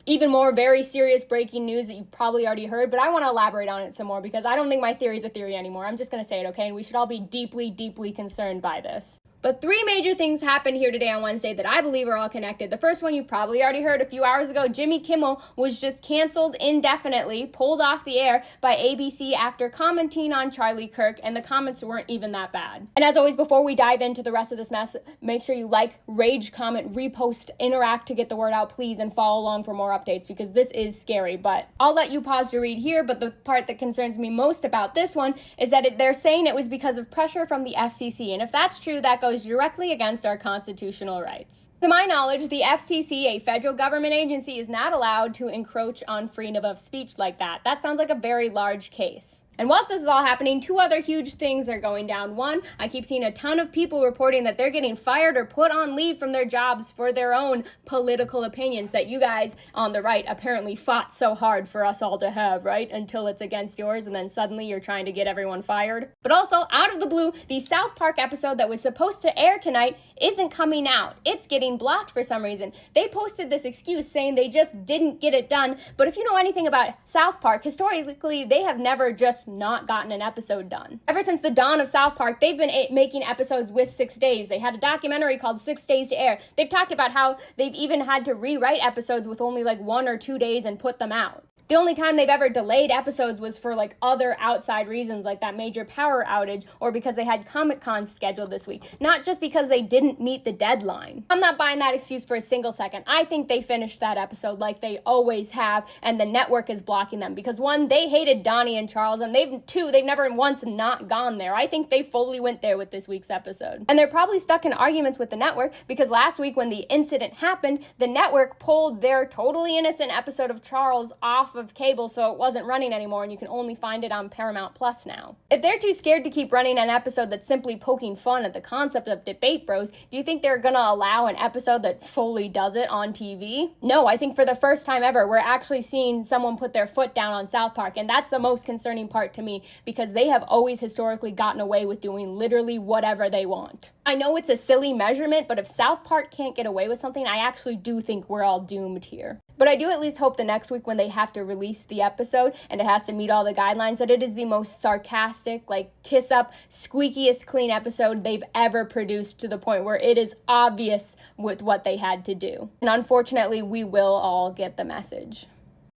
even more very serious breaking news that you've probably already heard, but I want to elaborate on it some more because I don't think my theory is a theory anymore. I'm just going to say it, okay? And we should all be deeply, deeply concerned by this. But 3 major things happened here today on Wednesday that I believe are all connected. The first one you probably already heard a few hours ago. Jimmy Kimmel was just canceled indefinitely, pulled off the air by ABC after commenting on Charlie Kirk, and the comments weren't even that bad. And as always, before we dive into the rest of this mess, make sure you like, rage, comment, repost, interact to get the word out, please, and follow along for more updates because this is scary. But I'll let you pause to read here, but the part that concerns me most about this one is that they're saying it was because of pressure from the FCC, and if that's true, that goes directly against our constitutional rights. To my knowledge, the FCC, a federal government agency, is not allowed to encroach on freedom of speech like that. That sounds like a very large case. And whilst this is all happening, 2 other huge things are going down. One, I keep seeing a ton of people reporting that they're getting fired or put on leave from their jobs for their own political opinions that you guys on the right apparently fought so hard for us all to have, right? Until it's against yours and then suddenly you're trying to get everyone fired. But also, out of the blue, the South Park episode that was supposed to air tonight isn't coming out. It's getting blocked for some reason. They posted this excuse saying they just didn't get it done. But if you know anything about South Park, historically, they have never just not gotten an episode done. Ever since the dawn of South Park, they've been making episodes with 6 days. They had a documentary called 6 Days to Air. They've talked about how they've even had to rewrite episodes with only like 1 or 2 days and put them out. The only time they've ever delayed episodes was for like other outside reasons like that major power outage or because they had Comic-Con scheduled this week, not just because they didn't meet the deadline. I'm not buying that excuse for a single second. I think they finished that episode like they always have, and the network is blocking them because 1, they hated Donnie and Charles, and they've never once not gone there. I think they fully went there with this week's episode. And they're probably stuck in arguments with the network because last week when the incident happened, the network pulled their totally innocent episode of Charles off of cable so it wasn't running anymore and you can only find it on Paramount Plus now. If they're too scared to keep running an episode that's simply poking fun at the concept of Debate Bros, do you think they're gonna allow an episode that fully does it on TV? No, I think for the first time ever, we're actually seeing someone put their foot down on South Park, and that's the most concerning part to me because they have always historically gotten away with doing literally whatever they want. I know it's a silly measurement, but if South Park can't get away with something, I actually do think we're all doomed here. But I do at least hope the next week when they have to release the episode and it has to meet all the guidelines that it is the most sarcastic, like kiss up, squeakiest clean episode they've ever produced to the point where it is obvious with what they had to do. And unfortunately, we will all get the message.